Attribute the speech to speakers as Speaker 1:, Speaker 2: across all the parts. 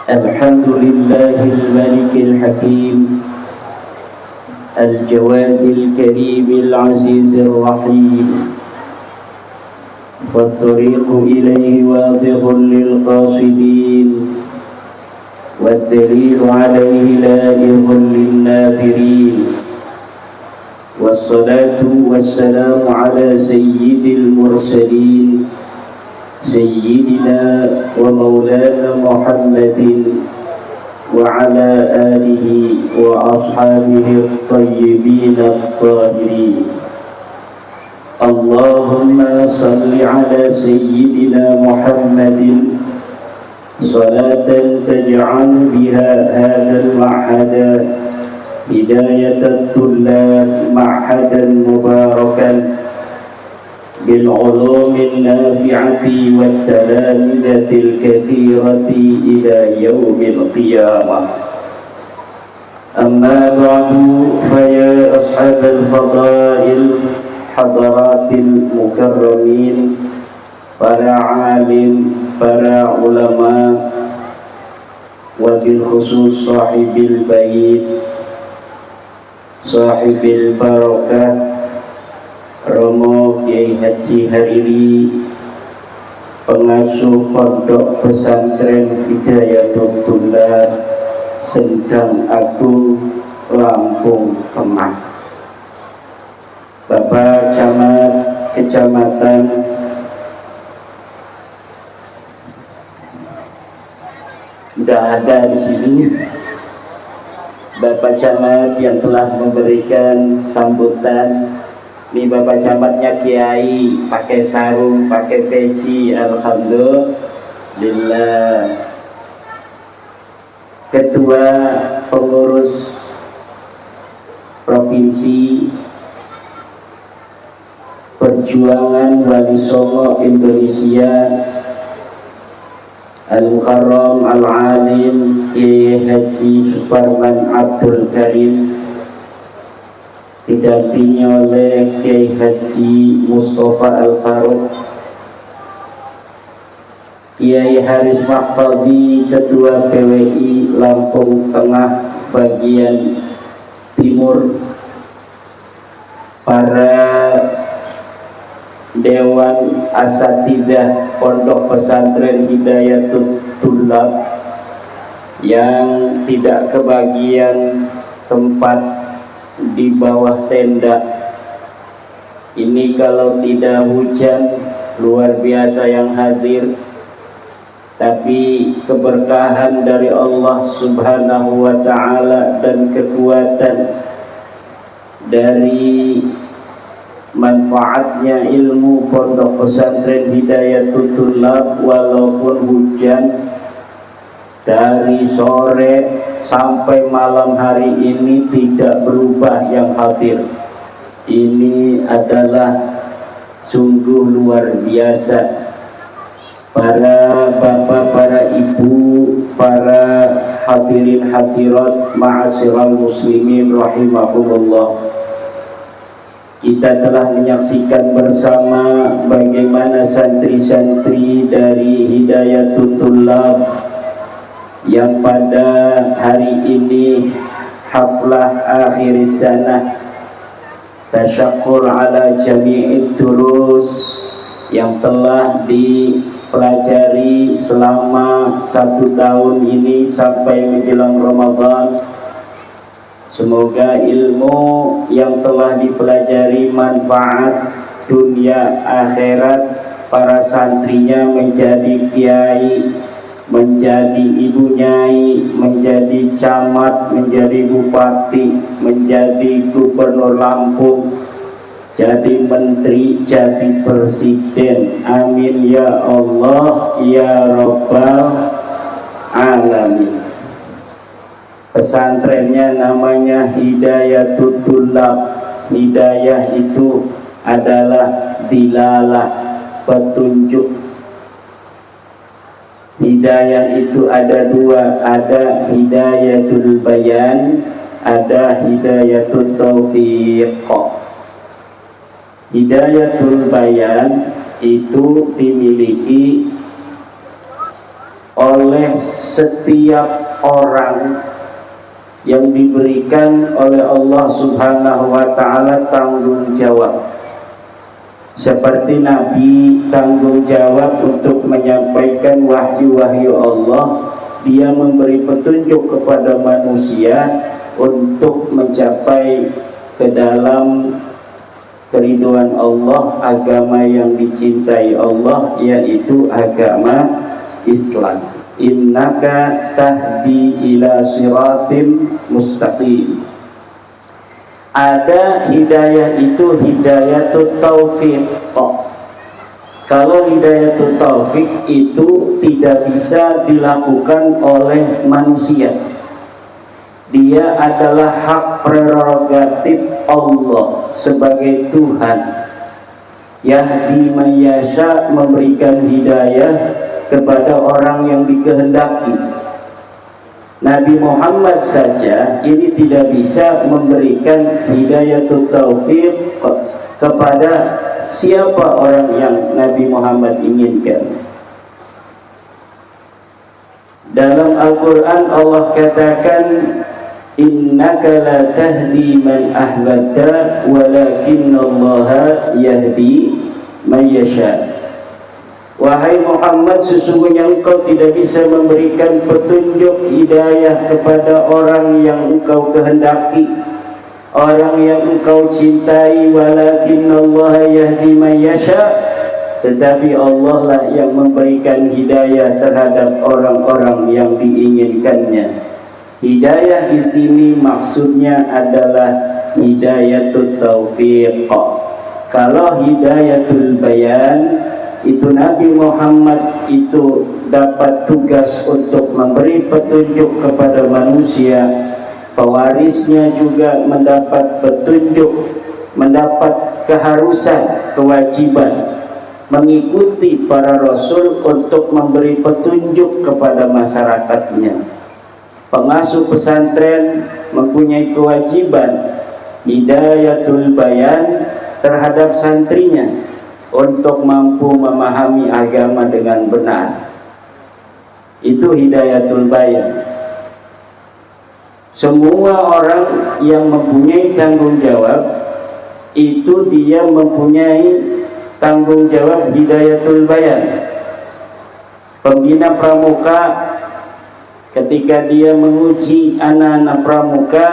Speaker 1: الحمد لله الملك الحكيم الجواد الكريم العزيز الرحيم، والطريق إليه واضح للقاصدين، والدليل عليه لائق للناظرين. والصلاة والسلام على سيد المرسلين سيدنا ومولانا محمد وعلى آله وأصحابه الطيبين الطاهرين. اللهم صل على سيدنا محمد صلاة تجعل بها هذا المعهد هداية الطلاب معهدا مباركا بالعلوم النافعة والتلامذة الكثيرة إلى يوم القيامة. أما بعد، فيا أصحاب الفضائل حضرات المكرمين، para alim, para ulama, wabil khusus sahibil bait, sahibil barakah, Romo Kiai Haji Hariri, pengasuh pondok pesantren Hidayatul Tulab Sendang Agung, Lampung Tengah, Bapak Camat Kecamatan sudah ada di sini, Bapak Camat yang telah memberikan sambutan. Ini Bapak Camatnya Kiai pakai sarung, pakai peci, alhamdulillah. Ketua pengurus provinsi Perjuangan Wali Songo Indonesia, Al-Mukarram Al-Alim Kiai Haji Suparman Abdul Karim, didampingi oleh Kiai Haji Mustafa Al-Faruq, Kiai Haris Mahfadhi, Ketua PWI Lampung Tengah bagian timur, para Dewan Asatidah Pondok Pesantren Hidayatul Tulab yang tidak kebagian tempat di bawah tenda ini. Kalau tidak hujan luar biasa yang hadir, tapi keberkahan dari Allah Subhanahu wa ta'ala dan kekuatan dari manfaatnya ilmu pondok pesantren Hidayatul Tulab, walaupun hujan dari sore sampai malam hari ini tidak berubah yang hadir. Ini adalah sungguh luar biasa. Para bapak, para ibu, para hadirin hadirat ma'asyiral muslimin rahimahumullah, kita telah menyaksikan bersama bagaimana santri-santri dari Hidayatul Tulab yang pada hari ini haflah akhir sanah tasyakur ala jami'id durus yang telah dipelajari selama 1 tahun ini sampai menjelang Ramadan. Semoga ilmu yang telah dipelajari manfaat dunia akhirat, para santrinya menjadi kiai, menjadi ibu nyai, menjadi camat, menjadi bupati, menjadi gubernur Lampung, jadi menteri, jadi presiden. Amin ya Allah ya Rabbal Alamin. Pesantrennya namanya Hidayatul Tulab. Hidayah itu adalah dilalah, petunjuk. Hidayah itu ada dua, ada hidayatul bayan, ada hidayatul taufiq. Hidayatul bayan itu dimiliki oleh setiap orang yang diberikan oleh Allah Subhanahu wa ta'ala tanggung jawab. Seperti Nabi tanggung jawab untuk menyampaikan wahyu-wahyu Allah, dia memberi petunjuk kepada manusia untuk mencapai ke dalam keriduan Allah, agama yang dicintai Allah, yaitu agama Islam. Innaka tahdi ila siratim mustaqim. Ada hidayah itu hidayatut taufik. Kalau hidayatut taufik itu tidak bisa dilakukan oleh manusia. Dia adalah hak prerogatif Allah sebagai Tuhan. Yahdi man yasha, memberikan hidayah kepada orang yang dikehendaki. Nabi Muhammad saja ini tidak bisa memberikan hidayatut taufik kepada siapa orang yang Nabi Muhammad inginkan. Dalam Al-Quran Allah katakan, innaka la tahdi man ahbabta walakinallaha yahdi man yasha. Wahai Muhammad, sesungguhnya engkau tidak bisa memberikan petunjuk hidayah kepada orang yang engkau kehendaki, orang yang engkau cintai. Walakinallaha yahdi man yasha, tetapi Allah lah yang memberikan hidayah terhadap orang-orang yang diinginkannya. Hidayah di sini maksudnya adalah hidayatut taufiq. Kalau hidayatul bayan itu Nabi Muhammad itu dapat tugas untuk memberi petunjuk kepada manusia, pewarisnya juga mendapat petunjuk, mendapat keharusan, kewajiban mengikuti para rasul untuk memberi petunjuk kepada masyarakatnya. Pengasuh pesantren mempunyai kewajiban hidayatul bayan terhadap santrinya untuk mampu memahami agama dengan benar. Itu hidayatul bayan. Semua orang yang mempunyai tanggung jawab itu dia mempunyai tanggung jawab hidayatul bayan. Pembina pramuka ketika dia menguji anak-anak pramuka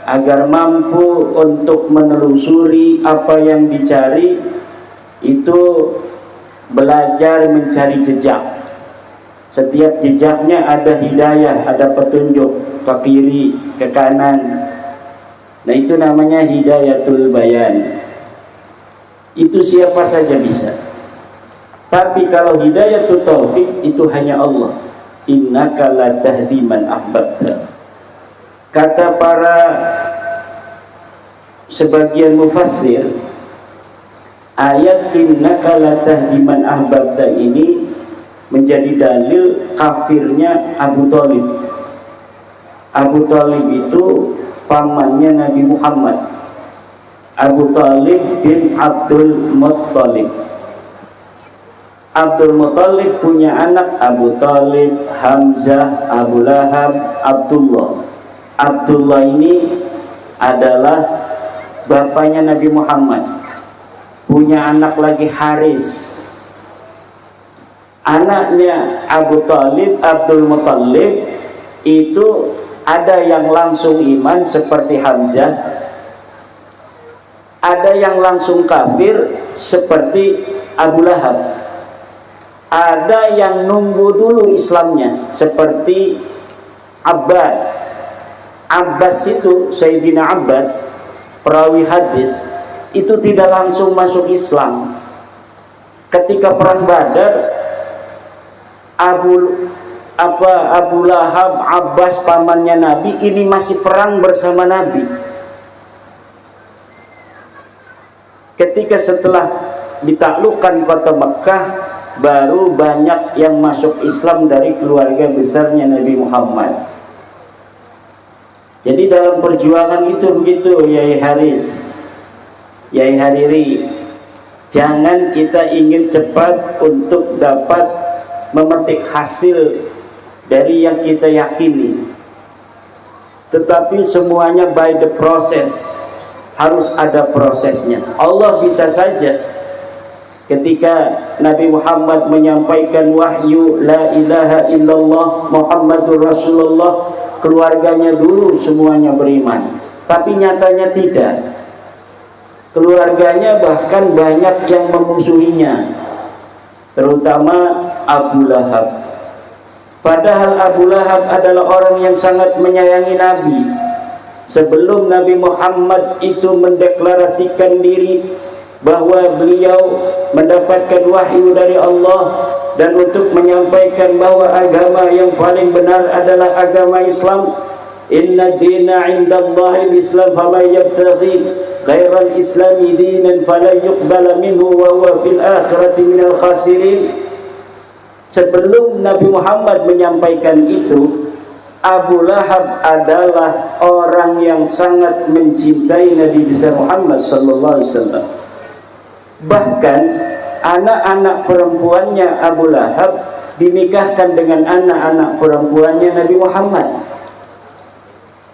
Speaker 1: agar mampu untuk menelusuri apa yang dicari, itu belajar mencari jejak. Setiap jejaknya ada hidayah, ada petunjuk ke kiri, ke kanan. Nah, itu namanya hidayatul bayan. Itu siapa saja bisa. Tapi kalau hidayatul taufik itu hanya Allah. Innaka la tahdi man ahbabta. Kata para sebagian mufassir, ayat innaka la tahdi man ahbabta ini menjadi dalil kafirnya Abu Thalib. Abu Thalib itu pamannya Nabi Muhammad. Abu Thalib bin Abdul Muttalib. Abdul Muttalib punya anak Abu Thalib, Hamzah, Abu Lahab, Abdullah. Abdullah ini adalah bapaknya Nabi Muhammad. Punya anak lagi Haris. Anaknya Abu Thalib, Abdul Muttalib itu ada yang langsung iman seperti Hamzah, ada yang langsung kafir seperti Abu Lahab, ada yang nunggu dulu Islamnya seperti Abbas. Abbas itu, Sayyidina Abbas, perawi hadis, itu tidak langsung masuk Islam. Ketika perang Badar, Abu Lahab, Abbas pamannya Nabi ini masih perang bersama Nabi. Ketika setelah ditaklukkan kota Mekkah, baru banyak yang masuk Islam dari keluarga besarnya Nabi Muhammad. Jadi dalam perjuangan itu begitu, Yai Haris, Yai Hariri. Jangan kita ingin cepat untuk dapat memetik hasil dari yang kita yakini, tetapi semuanya by the process, harus ada prosesnya. Allah bisa saja ketika Nabi Muhammad menyampaikan wahyu la ilaha illallah Muhammadur Rasulullah, keluarganya dulu semuanya beriman, tapi nyatanya tidak. Keluarganya bahkan banyak yang memusuhinya, terutama Abu Lahab. Padahal Abu Lahab adalah orang yang sangat menyayangi Nabi. Sebelum Nabi Muhammad itu mendeklarasikan diri bahwa beliau mendapatkan wahyu dari Allah dan untuk menyampaikan bahwa agama yang paling benar adalah agama Islam, inna dina indallahi al-Islam faman yabtaghi ghairal islami dinan fala yuqbala minhu wa huwa fil akhirati minal khasirin. Sebelum Nabi Muhammad menyampaikan itu, Abu Lahab adalah orang yang sangat mencintai Nabi besar Muhammad sallallahu alaihi wasallam. Bahkan anak-anak perempuannya Abu Lahab dinikahkan dengan anak-anak perempuannya Nabi Muhammad.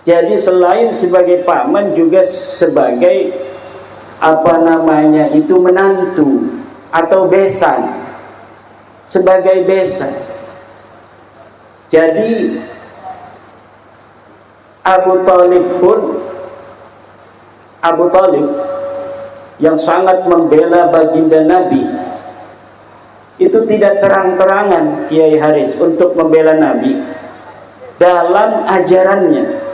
Speaker 1: Jadi selain sebagai paman juga sebagai menantu atau besan, sebagai besan. Jadi Abu Talib yang sangat membela baginda Nabi itu tidak terang-terangan Kiai Haris untuk membela Nabi dalam ajarannya.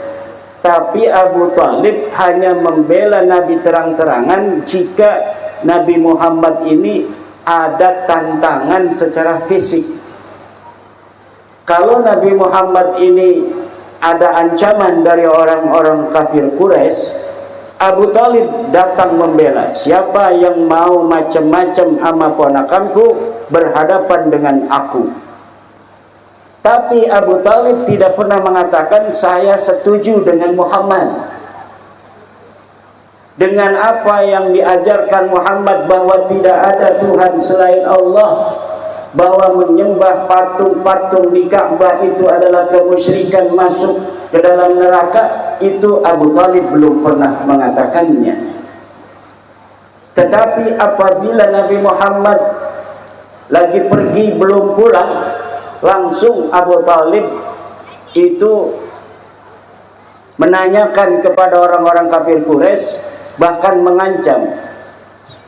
Speaker 1: Tapi Abu Talib hanya membela Nabi terang-terangan jika Nabi Muhammad ini ada tantangan secara fisik. Kalau Nabi Muhammad ini ada ancaman dari orang-orang kafir Quraisy, Abu Talib datang membela. Siapa yang mau macam-macam sama ponakanku berhadapan dengan aku. Tapi Abu Talib tidak pernah mengatakan saya setuju dengan Muhammad, dengan apa yang diajarkan Muhammad bahwa tidak ada Tuhan selain Allah, bahwa menyembah patung-patung di Ka'bah itu adalah kemusyrikan, masuk ke dalam neraka. Itu Abu Talib belum pernah mengatakannya. Tetapi apabila Nabi Muhammad lagi pergi belum pulang, langsung Abu Talib itu menanyakan kepada orang-orang kafir Quraisy, bahkan mengancam,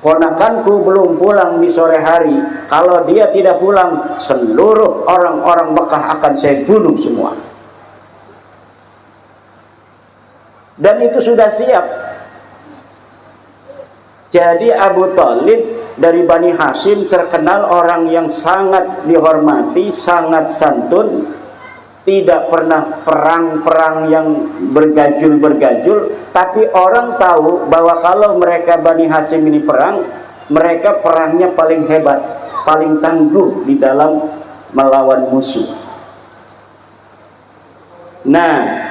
Speaker 1: ponakanku belum pulang di sore hari, kalau dia tidak pulang seluruh orang-orang Mekah akan saya bunuh semua. Dan itu sudah siap. Jadi Abu Talib dari Bani Hashim terkenal orang yang sangat dihormati, sangat santun, tidak pernah perang-perang yang bergajul-bergajul. Tapi orang tahu bahwa kalau mereka Bani Hashim ini perang, mereka perangnya paling hebat, paling tangguh di dalam melawan musuh. Nah,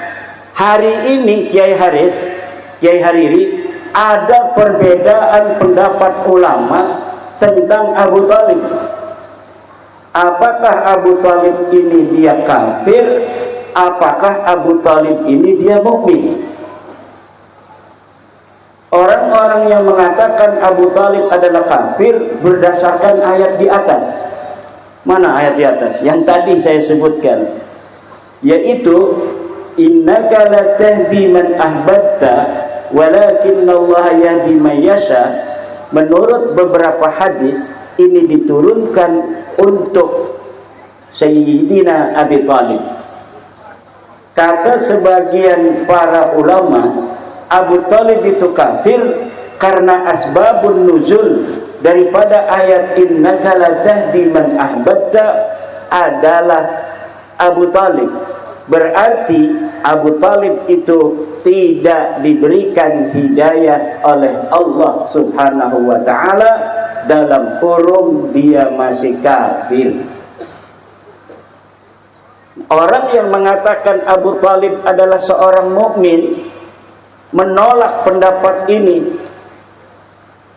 Speaker 1: hari ini Kiai Hariri, ada perbedaan pendapat ulama tentang Abu Talib. Apakah Abu Talib ini dia kafir? Apakah Abu Talib ini dia mukmin? Orang-orang yang mengatakan Abu Talib adalah kafir berdasarkan ayat di atas. Mana ayat di atas? Yang tadi saya sebutkan, yaitu innaka la tahdi man ahbabta walakinnallaha yahdi man yasha. Menurut beberapa hadis ini diturunkan untuk Sayyidina Abi Talib. Kata sebagian para ulama, Abu Talib itu kafir karena asbabun nuzul daripada ayat innaka la tahdi man ahbabta adalah Abu Talib. Berarti Abu Talib itu tidak diberikan hidayah oleh Allah Subhanahu wa ta'ala, dalam kurung dia masih kafir. Orang yang mengatakan Abu Talib adalah seorang mukmin menolak pendapat ini,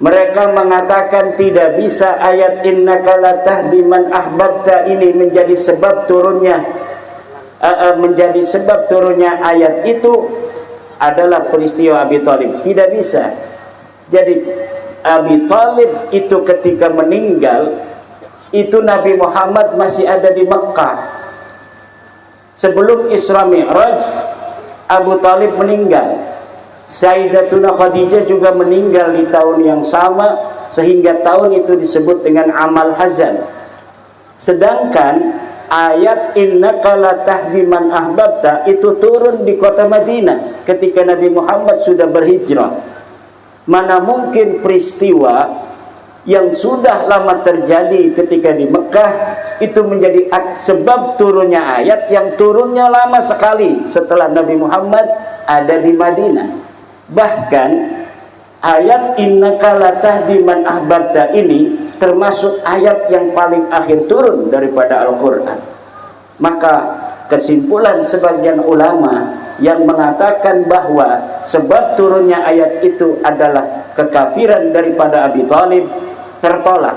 Speaker 1: Mereka mengatakan tidak bisa ayat innaka la tahdi man ahbabta ini menjadi sebab turunnya ayat itu adalah peristiwa Abi Thalib. Tidak bisa. Jadi Abi Thalib itu ketika meninggal, itu Nabi Muhammad masih ada di Mekah. Sebelum Isra Mi'raj, Abu Thalib meninggal. Sayyidatuna Khadijah juga meninggal di tahun yang sama, sehingga tahun itu disebut dengan amal hazan. Sedangkan ayat innaka la tahdi man ahbabta itu turun di kota Madinah ketika Nabi Muhammad sudah berhijrah. Mana mungkin peristiwa yang sudah lama terjadi ketika di Mekah itu menjadi sebab turunnya ayat yang turunnya lama sekali setelah Nabi Muhammad ada di Madinah. Bahkan ayat innaka la tahdi man ahbabta ini termasuk ayat yang paling akhir turun daripada Al-Quran. Maka kesimpulan sebagian ulama yang mengatakan bahwa sebab turunnya ayat itu adalah kekafiran daripada Abi Thalib tertolak.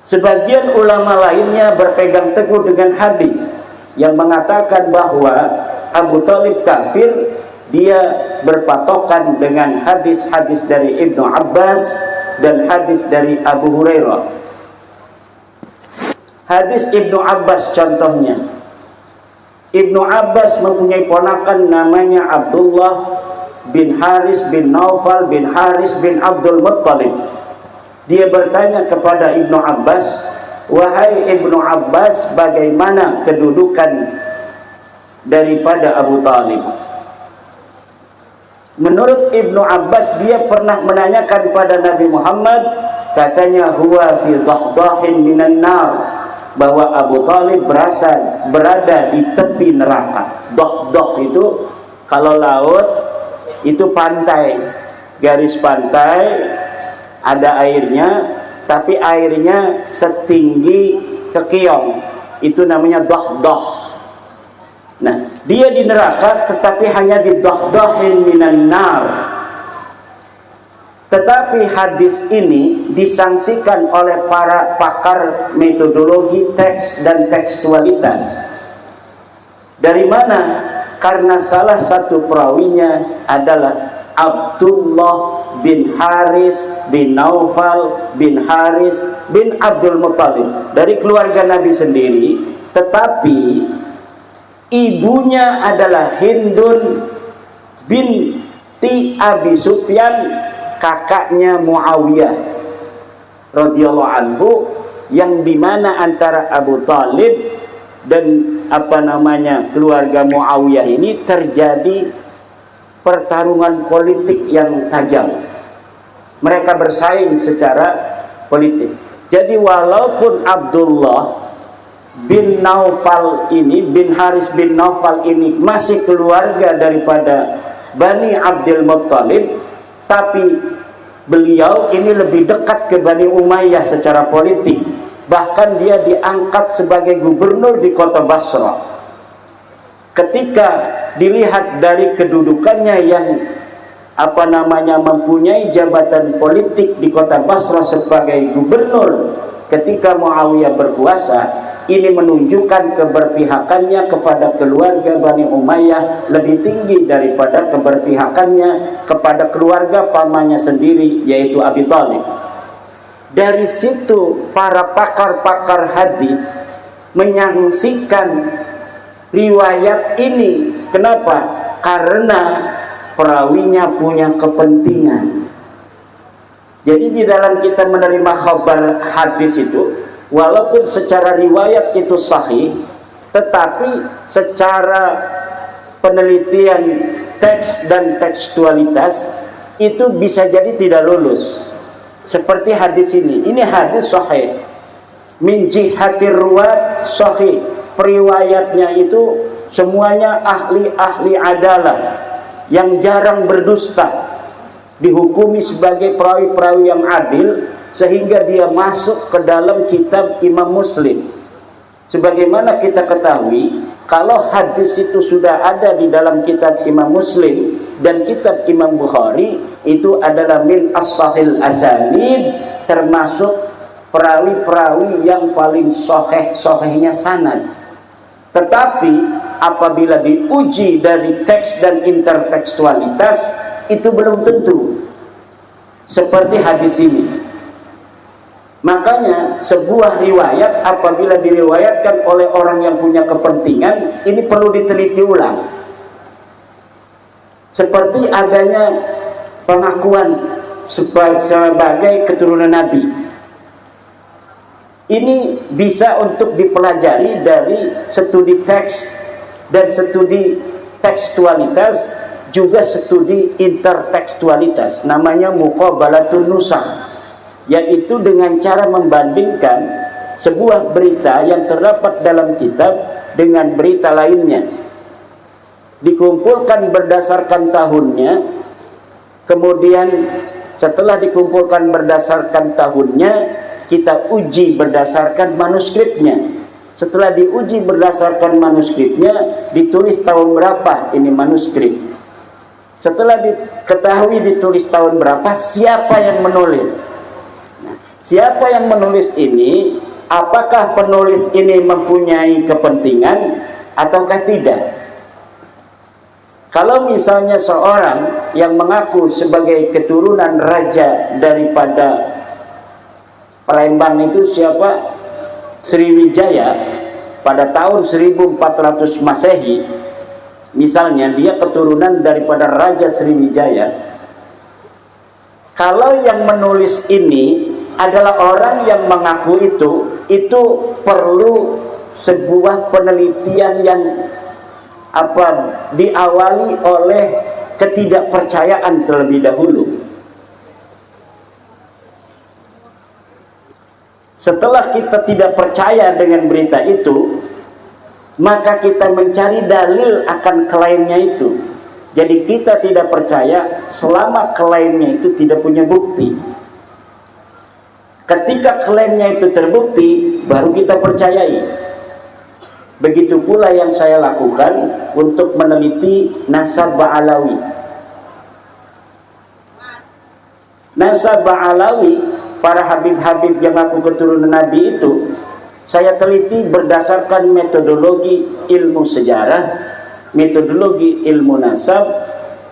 Speaker 1: Sebagian ulama lainnya berpegang teguh dengan hadis yang mengatakan bahwa Abu Thalib kafir. Dia berpatokan dengan hadis-hadis dari Ibnu Abbas dan hadis dari Abu Hurairah. Hadis Ibnu Abbas contohnya, Ibnu Abbas mempunyai ponakan namanya Abdullah bin Haris bin Naufal bin Haris bin Abdul Muttalib. Dia bertanya kepada Ibnu Abbas, wahai Ibnu Abbas, bagaimana kedudukan daripada Abu Thalib? Menurut Ibnu Abbas, dia pernah menanyakan pada Nabi Muhammad, katanya huwa fi dhahdahin minan nar, bahwa Abu Thalib berada di tepi neraka. Dhahdah itu kalau laut itu pantai, garis pantai, ada airnya, tapi airnya setinggi kekiong, itu namanya dhahdah. Nah, dia di neraka tetapi hanya di dhahdahin minan nar. Tetapi hadis ini disangsikan oleh para pakar metodologi teks dan tekstualitas. Dari mana? Karena salah satu perawinya adalah Abdullah bin Haris bin Naufal bin Haris bin Abdul Muttalib, dari keluarga Nabi sendiri, tetapi ibunya adalah Hindun binti Abi Sufyan, kakaknya Muawiyah radhiyallahu anhu, yang dimana antara Abu Thalib dan keluarga Muawiyah ini terjadi pertarungan politik yang tajam. Mereka bersaing secara politik. Jadi walaupun Abdullah bin Naufal ini, bin Haris bin Naufal ini masih keluarga daripada Bani Abdul Muttalib, tapi beliau ini lebih dekat ke Bani Umayyah secara politik. Bahkan dia diangkat sebagai gubernur di kota Basra. Ketika dilihat dari kedudukannya yang mempunyai jabatan politik di kota Basra sebagai gubernur ketika Muawiyah berkuasa, ini menunjukkan keberpihakannya kepada keluarga Bani Umayyah lebih tinggi daripada keberpihakannya kepada keluarga pamannya sendiri, yaitu Abi Thalib. Dari situ para pakar-pakar hadis menyaksikan riwayat ini. Kenapa? Karena perawinya punya kepentingan. Jadi di dalam kita menerima khabar hadis itu, walaupun secara riwayat itu sahih, tetapi secara penelitian teks dan tekstualitas itu bisa jadi tidak lulus. Seperti hadis ini. Ini hadis sahih. Min jihatir ruwat sahih. Periwayatnya itu semuanya ahli-ahli adalah yang jarang berdusta, dihukumi sebagai perawi-perawi yang adil, sehingga dia masuk ke dalam kitab Imam Muslim. Sebagaimana kita ketahui, kalau hadis itu sudah ada di dalam kitab Imam Muslim dan kitab Imam Bukhari, itu adalah min as-sahil asanid, termasuk perawi-perawi yang paling sohehnya sanad. Tetapi apabila diuji dari teks dan intertekstualitas, itu belum tentu seperti hadis ini. Makanya sebuah riwayat apabila diriwayatkan oleh orang yang punya kepentingan, ini perlu diteliti ulang. Seperti adanya pengakuan sebagai keturunan Nabi. Ini bisa untuk dipelajari dari studi teks dan studi tekstualitas, juga studi intertekstualitas, namanya muqabalatun nusakh, yaitu dengan cara membandingkan sebuah berita yang terdapat dalam kitab dengan berita lainnya, dikumpulkan berdasarkan tahunnya, kemudian setelah dikumpulkan berdasarkan tahunnya, kita uji berdasarkan manuskripnya. Setelah diuji berdasarkan manuskripnya, ditulis tahun berapa ini manuskrip. Setelah diketahui ditulis tahun berapa, siapa yang menulis. Siapa yang menulis ini, apakah penulis ini mempunyai kepentingan ataukah tidak? Kalau misalnya seorang yang mengaku sebagai keturunan raja daripada Palembang itu siapa? Sriwijaya pada tahun 1400 Masehi, misalnya dia keturunan daripada Raja Sriwijaya. Kalau yang menulis ini adalah orang yang mengaku itu perlu sebuah penelitian yang diawali oleh ketidakpercayaan terlebih dahulu. Setelah kita tidak percaya dengan berita itu, maka kita mencari dalil akan klaimnya itu. Jadi kita tidak percaya selama klaimnya itu tidak punya bukti. Ketika klaimnya itu terbukti, baru kita percayai. Begitu pula yang saya lakukan untuk meneliti nasab Ba'alawi. Nasab Ba'alawi, para habib-habib yang aku keturunan Nabi itu, saya teliti berdasarkan metodologi ilmu sejarah, metodologi ilmu nasab,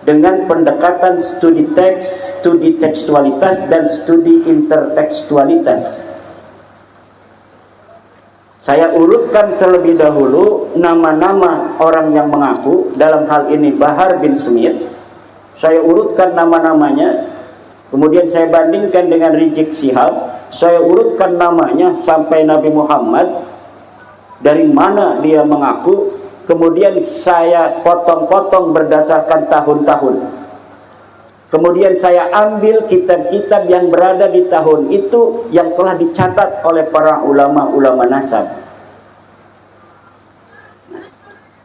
Speaker 1: dengan pendekatan studi teks, studi tekstualitas, dan studi intertekstualitas. Saya urutkan terlebih dahulu nama-nama orang yang mengaku, dalam hal ini Bahar bin Smith. Saya urutkan nama-namanya, kemudian saya bandingkan dengan Rizik Syihab. Saya urutkan namanya sampai Nabi Muhammad, dari mana dia mengaku. Kemudian saya potong-potong berdasarkan tahun-tahun. Kemudian saya ambil kitab-kitab yang berada di tahun itu yang telah dicatat oleh para ulama-ulama nasab.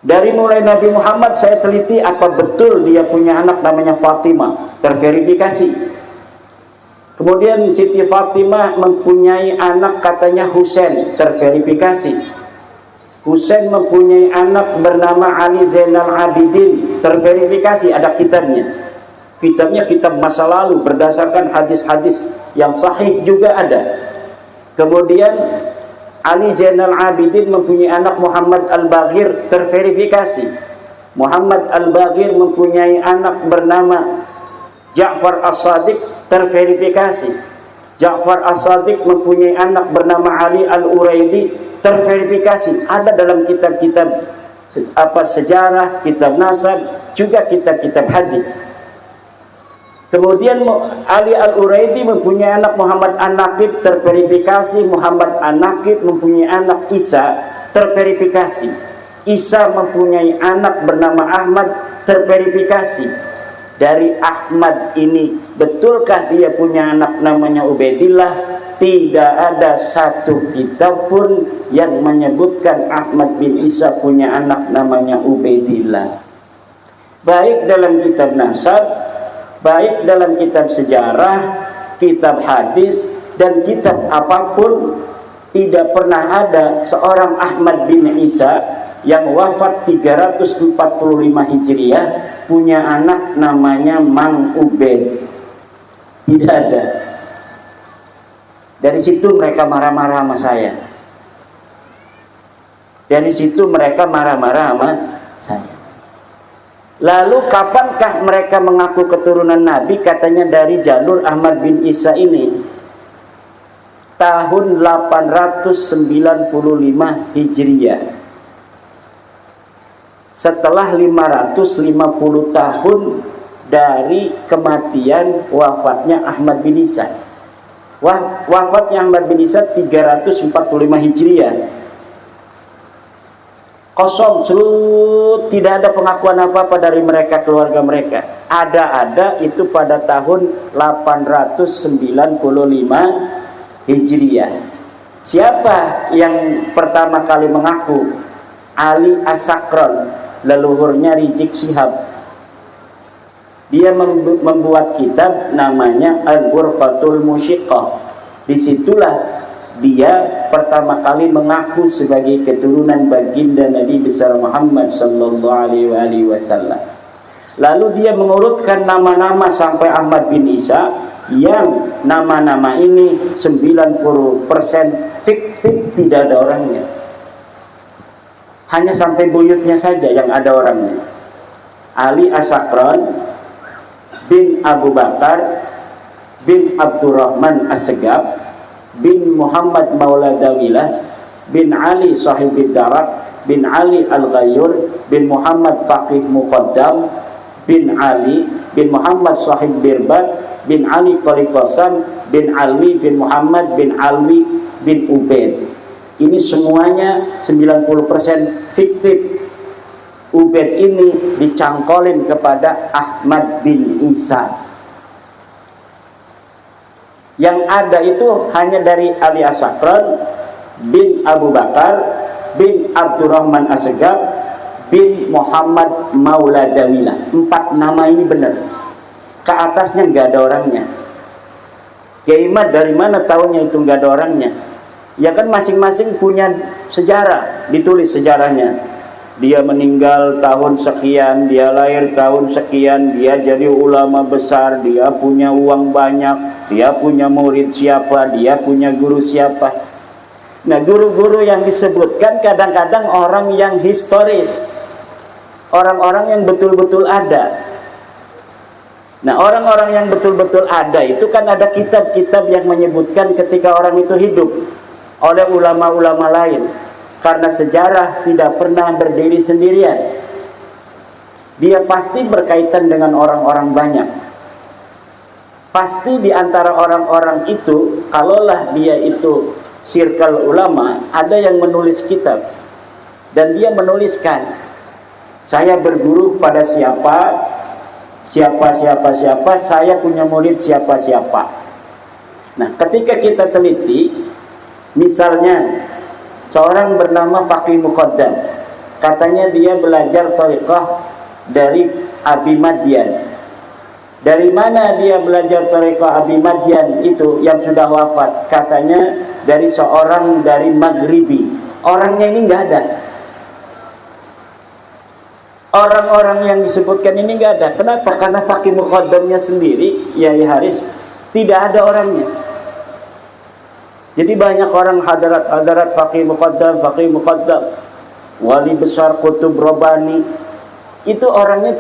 Speaker 1: Dari mulai Nabi Muhammad saya teliti apa betul dia punya anak namanya Fatimah, terverifikasi. Kemudian Siti Fatimah mempunyai anak katanya Husain, terverifikasi. Husain mempunyai anak bernama Ali Zainal Abidin, terverifikasi, ada kitabnya. Kitabnya kitab masa lalu berdasarkan hadis-hadis yang sahih juga ada. Kemudian Ali Zainal Abidin mempunyai anak Muhammad Al-Baghir, terverifikasi. Muhammad Al-Baghir mempunyai anak bernama Ja'far As-Sadiq, terverifikasi. Ja'far As-Sadiq mempunyai anak bernama Ali Al-Uraidi, terverifikasi. Ada dalam kitab-kitab sejarah, kitab nasab, juga kitab-kitab hadis. Kemudian Ali Al-Uraidi mempunyai anak Muhammad An-Naqib, terverifikasi. Muhammad An-Naqib mempunyai anak Isa, terverifikasi. Isa mempunyai anak bernama Ahmad, terverifikasi. Dari Ahmad ini, betulkah dia punya anak namanya Ubaidillah? Tidak ada satu kitab pun yang menyebutkan Ahmad bin Isa punya anak namanya Ubaidillah. Baik dalam kitab nasab, baik dalam kitab sejarah, kitab hadis, dan kitab apapun, tidak pernah ada seorang Ahmad bin Isa yang wafat 345 Hijriah punya anak namanya Mang Ubaid. Tidak ada. Dari situ mereka marah-marah sama saya. Dari situ mereka marah-marah sama saya. Lalu kapankah mereka mengaku keturunan Nabi? Katanya dari jalur Ahmad bin Isa ini. Tahun 895 Hijriah. Setelah 550 tahun dari kematian wafatnya Ahmad bin Isa. Wafatnya Ahmad bin Isa 345 Hijriah. Kosong, surut, tidak ada pengakuan apa-apa dari mereka, keluarga mereka. Ada itu pada tahun 895 Hijriah. Siapa yang pertama kali mengaku? Ali As-Sakran, leluhurnya Rizik Syihab. Dia membuat kitab namanya Al-Burqatul Musyiqqah. Disitulah dia pertama kali mengaku sebagai keturunan baginda Nabi besar Muhammad sallallahu alaihi wasallam. Lalu dia mengurutkan nama-nama sampai Ahmad bin Isa, yang nama-nama ini 90% fiktif, tidak ada orangnya. Hanya sampai buyutnya saja yang ada orangnya. Ali As-Sakran bin Abu Bakar bin Abdurrahman As-Segaf bin Muhammad Maula Dawilah bin Ali Sahib Darak bin Ali Al-Ghayyur bin Muhammad Faqih Muqaddam bin Ali bin Muhammad Sahib Birbat bin Ali Qalikosam bin Alwi bin Muhammad bin Alwi bin Ubaid. Ini semuanya 90% fiktif. Ubaid ini dicangkolin kepada Ahmad bin Isa. Yang ada itu hanya dari Ali As-Sakran bin Abu Bakar bin Abdurrahman As-Segaf bin Muhammad Maula Dawilah. 4 nama ini benar. Ke atasnya nggak ada orangnya. Kiai Imad dari mana tahunya itu nggak ada orangnya? Ya kan masing-masing punya sejarah, ditulis sejarahnya. Dia meninggal tahun sekian, dia lahir tahun sekian, dia jadi ulama besar, dia punya uang banyak, dia punya murid siapa, dia punya guru siapa. Nah, guru-guru yang disebutkan kadang-kadang orang yang historis, orang-orang yang betul-betul ada. Nah, orang-orang yang betul-betul ada itu kan ada kitab-kitab yang menyebutkan ketika orang itu hidup oleh ulama-ulama lain. Karena sejarah tidak pernah berdiri sendirian. Dia pasti berkaitan dengan orang-orang banyak. Pasti di antara orang-orang itu, kalaulah dia itu circle ulama, ada yang menulis kitab. Dan dia menuliskan, saya berguru pada siapa, saya punya murid siapa. Nah, ketika kita teliti, misalnya seorang bernama Faqih Muqaddam, katanya dia belajar thariqah dari Abi Madyan. Dari mana dia belajar thariqah Abi Madyan itu yang sudah wafat? Katanya dari seorang dari Maghribi. Orangnya ini nggak ada. Orang-orang yang disebutkan ini nggak ada. Kenapa? Karena Faqih Muqaddamnya sendiri, Yai Haris, tidak ada orangnya. Jadi banyak orang hadarat Faqih Muqaddam, wali besar Qutub Robani, itu orangnya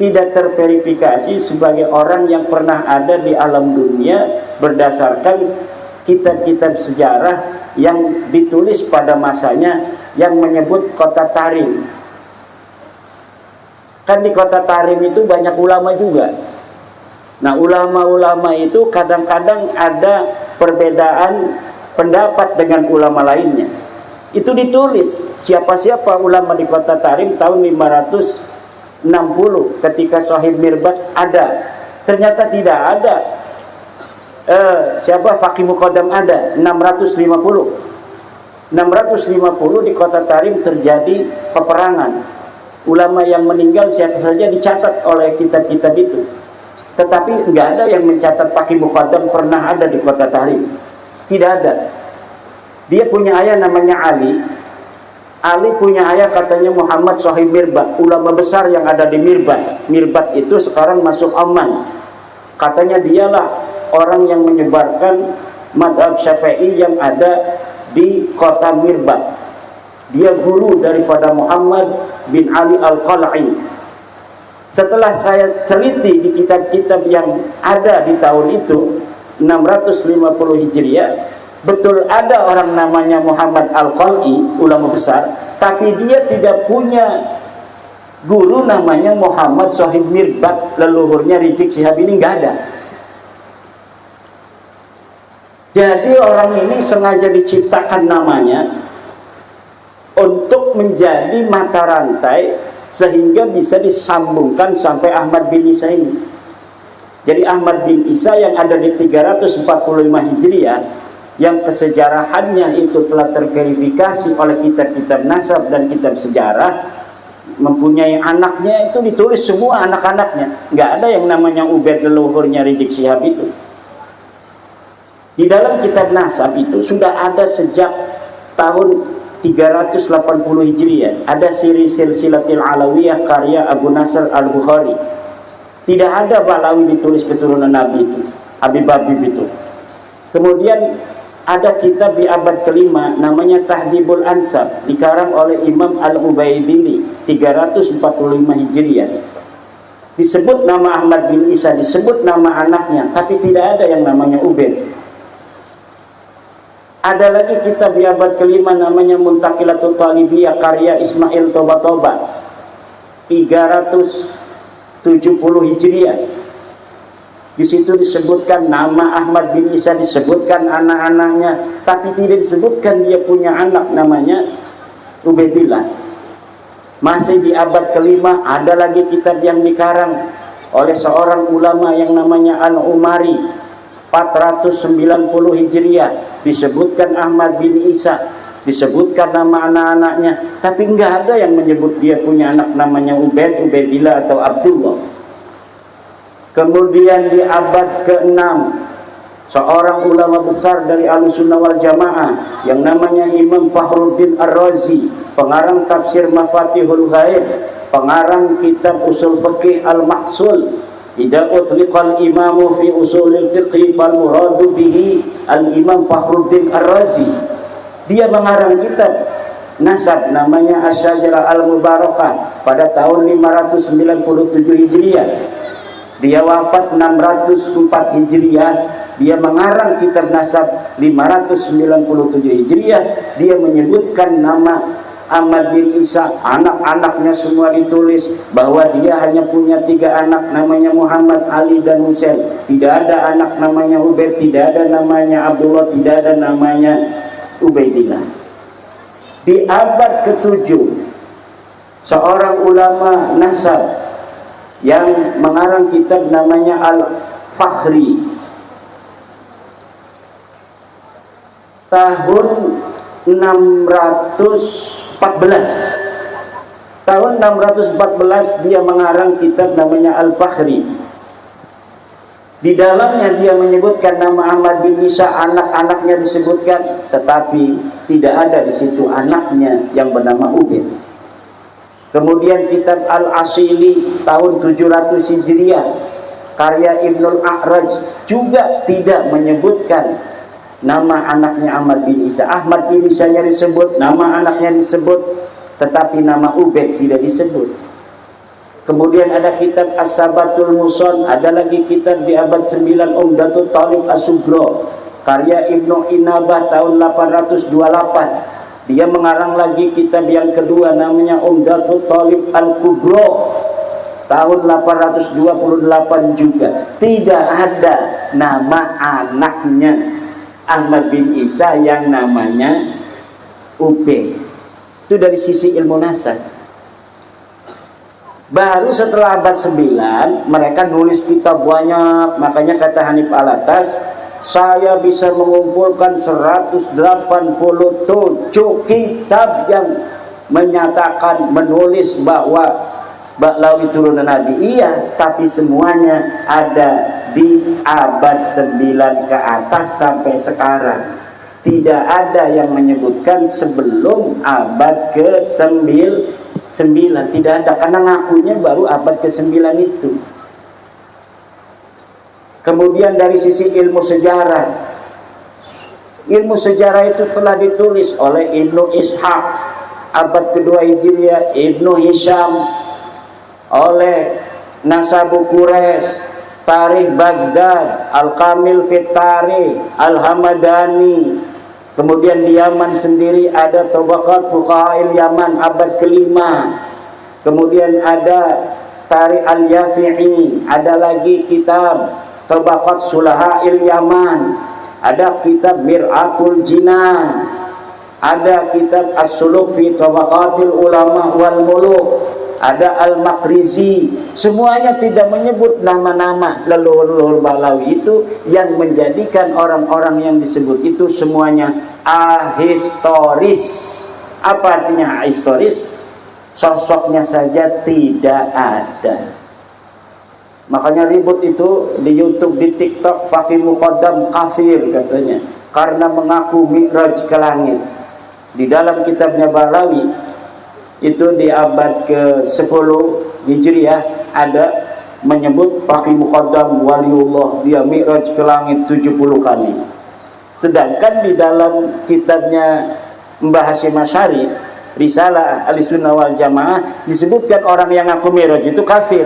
Speaker 1: tidak terverifikasi sebagai orang yang pernah ada di alam dunia berdasarkan kitab-kitab sejarah yang ditulis pada masanya yang menyebut kota Tarim. Kan di kota Tarim itu banyak ulama juga. Nah, ulama-ulama itu kadang-kadang ada perbedaan pendapat dengan ulama lainnya. Itu ditulis siapa-siapa ulama di kota Tarim tahun 560 ketika Sahib Mirbat ada. Ternyata tidak ada. Siapa? Faqih Muqaddam ada 650 di kota Tarim terjadi peperangan. Ulama yang meninggal siapa saja dicatat oleh kitab-kitab itu. Tetapi nggak ada yang mencatat Faqih Muqaddam pernah ada di kota Tarim. Tidak ada. Dia punya ayah namanya Ali. Ali punya ayah katanya Muhammad Sahib Mirbat, ulama besar yang ada di Mirbat. Mirbat itu sekarang masuk Oman. Katanya dialah orang yang menyebarkan madhab Syafi'i yang ada di kota Mirbat. Dia guru daripada Muhammad bin Ali Al-Qal'i. Setelah saya teliti di kitab-kitab yang ada di tahun itu 650 Hijriah, betul ada orang namanya Muhammad Al-Qal'i, ulama besar, tapi dia tidak punya guru namanya Muhammad Shahib Mirbat, leluhurnya Rizik Syihab ini nggak ada. Jadi orang ini sengaja diciptakan namanya untuk menjadi mata rantai sehingga bisa disambungkan sampai Ahmad bin Isa ini. Jadi Ahmad bin Isa yang ada di 345 Hijriah, yang kesejarahannya itu telah terverifikasi oleh kitab-kitab nasab dan kitab sejarah, mempunyai anaknya itu ditulis semua anak-anaknya. Nggak ada yang namanya Ubaid leluhurnya Rizik Syihab itu. Di dalam kitab nasab itu sudah ada sejak tahun 380 Hijriah. Ada siri silsilatil alawiyah karya Abu Nasr al-Bukhari. Tidak ada Balawi ditulis keturunan Nabi itu, Habib-Habib itu. Kemudian ada kitab di abad kelima namanya Tahdhibul Ansab, dikarang oleh Imam Al-Ubaidili 345 Hijriah. Disebut nama Ahmad bin Isa, disebut nama anaknya, tapi tidak ada yang namanya Ubaid. Ada lagi kitab di abad kelima namanya Muntaqilatul Talibiyah karya Ismail Toba 370 Hijriah. Di situ disebutkan nama Ahmad bin Isa, disebutkan anak-anaknya, tapi tidak disebutkan dia punya anak namanya Ubaidillah. Masih di abad kelima ada lagi kitab yang dikarang oleh seorang ulama yang namanya Al-Umari 490 Hijriah. Disebutkan Ahmad bin Isa, disebutkan nama anak-anaknya, tapi enggak ada yang menyebut dia punya anak namanya Ubaid, Ubaidillah atau Abdullah. Kemudian di abad ke-6 seorang ulama besar dari Ahlussunnah wal Jamaah yang namanya Imam Fakhruddin Ar-Razi, pengarang tafsir Mafatihul Ghaib, pengarang kitab usul fikih Al-Mahsul, idza utliqal imamu fi usulil fiqh fal muradu bihi al-Imam Fakhruddin Ar-Razi. Dia mengarang kitab nasab namanya Asy-Syajarah Al-Mubarakah pada tahun 597 Hijriah. Dia wafat 604 Hijriah. Dia mengarang kitab nasab 597 Hijriah. Dia menyebutkan nama Ahmad bin Isa, anak-anaknya semua ditulis bahwa dia hanya punya 3 anak namanya Muhammad, Ali dan Husain. Tidak ada anak namanya Ubaid, tidak ada namanya Abdullah, tidak ada namanya Ubaidillah. Di abad ke-7 seorang ulama nasab yang mengarang kitab namanya Al-Fakhri, tahun 614 dia mengarang kitab namanya Al-Fakhri. Di dalamnya dia menyebutkan nama Ahmad bin Isa, anak-anaknya disebutkan, tetapi tidak ada di situ anaknya yang bernama Ubaid. Kemudian kitab Al-Asili tahun 700 Hijriah karya Ibnul A'raj juga tidak menyebutkan nama anaknya Ahmad bin Isa. Ahmad bin Isa nya disebut, nama anaknya disebut, tetapi nama Ubaid tidak disebut. Kemudian ada kitab As-Sabatul Muson, ada lagi kitab di abad 9 Umdatul Talib As-Sugro karya Ibnu Inabah tahun 828. Dia mengarang lagi kitab yang kedua namanya Umdatul Talib Al-Kubro tahun 828 juga. Tidak ada nama anaknya Ahmad bin Isa yang namanya Ubaid. Itu dari sisi ilmu nasab. Baru setelah abad 9 mereka nulis kitab banyak. Makanya kata Hanif Alatas, saya bisa mengumpulkan 187 kitab yang menyatakan, menulis bahwa Ba'lawi turunan Nabi. Iya, tapi semuanya ada di abad 9 ke atas sampai sekarang. Tidak ada yang menyebutkan sebelum abad ke-9. Tidak ada, karena ngakunya baru abad ke-9 itu. Kemudian dari sisi ilmu sejarah, ilmu sejarah itu telah ditulis oleh Ibnu Ishaq abad kedua Hijriah, Ibnu Hisham, oleh Nasabu Quraisy, Tarikh Baghdad, Al-Kamil fit Tarikh, Al-Hamadani. Kemudian di Yaman sendiri ada Tabaqat Fuqaha'il Yaman abad kelima. Kemudian ada Tarikh Al-Yafi'i, ada lagi kitab Tabaqat Sulaha'il Yaman, ada kitab Mir'atul Jinan, ada kitab As-Suluk fi Tabaqatil Ulama wal Muluk, ada Al-Makrizi. Semuanya tidak menyebut nama-nama leluhur-leluhur Balawi itu, yang menjadikan orang-orang yang disebut itu semuanya ahistoris. Apa artinya ahistoris? Sosoknya saja tidak ada. Makanya ribut itu di YouTube, di TikTok, Faqih Muqaddam kafir katanya karena mengaku mi'raj ke langit. Di dalam kitabnya Balawi itu di abad ke-10 Hijriah ada menyebut Faqih Muqaddam waliullah, dia mi'raj ke langit 70 kali. Sedangkan di dalam kitabnya Mbah Hasyim Asy'ari, Risalah Ahlussunnah wal Jamaah, disebutkan orang yang ngaku mi'raj itu kafir.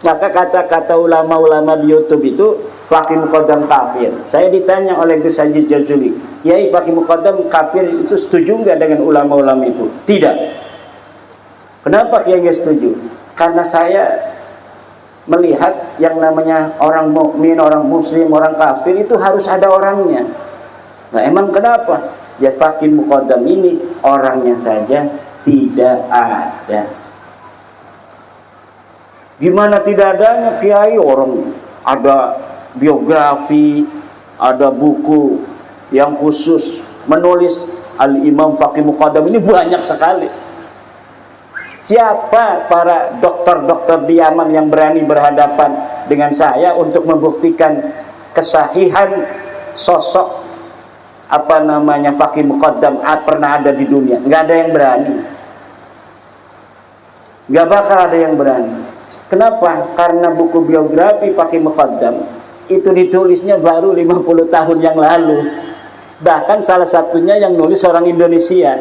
Speaker 1: Maka kata-kata ulama-ulama di YouTube itu Faqih Muqaddam kafir. Saya ditanya oleh Gus Haji Jazuli, Kiai Faqih Muqaddam kafir itu setuju nggak dengan ulama-ulama itu? Tidak. Kenapa Kiai nggak setuju? Karena saya melihat yang namanya orang mukmin, orang muslim, orang kafir itu harus ada orangnya. Nah emang kenapa? Ya Faqih Muqaddam ini orangnya saja tidak ada. Gimana tidak adanya Kiai? Orang ada biografi, ada buku yang khusus menulis Al-Imam Faqih Muqaddam ini banyak sekali. Siapa para dokter-dokter di Yaman yang berani berhadapan dengan saya untuk membuktikan kesahihan sosok Faqih Muqaddam pernah ada di dunia? Nggak ada yang berani. Nggak bakal ada yang berani. Kenapa? Karena buku biografi Faqih Muqaddam itu ditulisnya baru 50 tahun yang lalu. Bahkan salah satunya yang nulis orang Indonesia.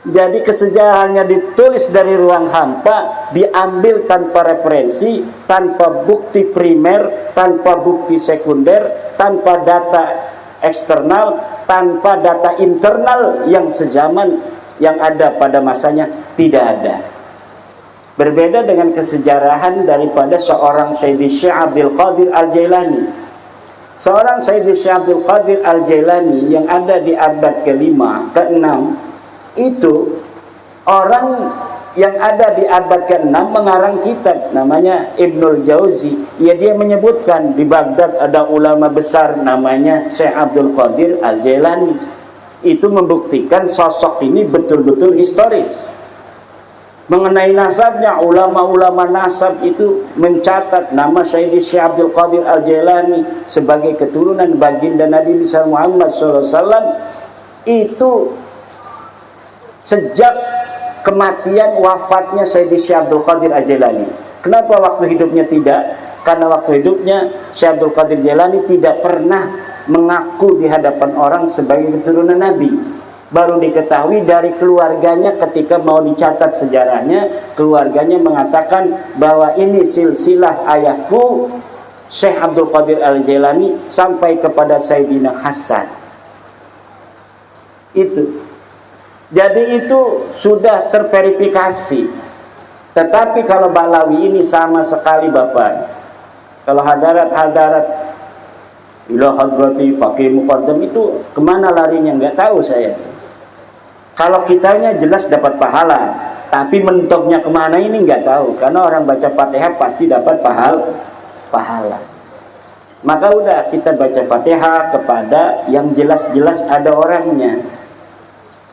Speaker 1: Jadi kesejarahannya ditulis dari ruang hampa, diambil tanpa referensi, tanpa bukti primer, tanpa bukti sekunder, tanpa data eksternal, tanpa data internal yang sezaman yang ada pada masanya, tidak ada. Berbeda dengan kesejarahan daripada seorang Sayyidi Syekh Abdul Qadir Al-Jailani. Seorang Sayyidi Syekh Abdul Qadir Al-Jailani yang ada di abad ke-5, ke-6, itu orang yang ada di abad ke-6 mengarang kitab namanya Ibnul Jauzi. Ya, dia menyebutkan di Baghdad ada ulama besar namanya Syekh Abdul Qadir Al-Jailani. Itu membuktikan sosok ini betul-betul historis. Mengenai nasabnya, ulama-ulama nasab itu mencatat nama Sayyidi Syekh Abdul Qadir Al-Jailani sebagai keturunan baginda Nabi Muhammad SAW itu sejak kematian wafatnya Sayyidi Syekh Abdul Qadir Al-Jailani. Kenapa waktu hidupnya tidak? Karena waktu hidupnya Syekh Abdul Qadir Al-Jailani tidak pernah mengaku di hadapan orang sebagai keturunan Nabi. Baru diketahui dari keluarganya ketika mau dicatat sejarahnya, keluarganya mengatakan bahwa ini silsilah ayahku Syekh Abdul Qadir Al-Jailani sampai kepada Sayyidina Hasan. Itu. Jadi itu sudah terverifikasi. Tetapi kalau Balawi ini sama sekali Bapak. Kalau hadarat-hadarat ila hadrati Faqih Muqaddam itu kemana larinya nggak tahu saya. Kalau kitanya jelas dapat pahala, tapi mentoknya kemana ini nggak tahu. Karena orang baca Fatihah pasti dapat pahala. Maka udah kita baca Fatihah kepada yang jelas-jelas ada orangnya.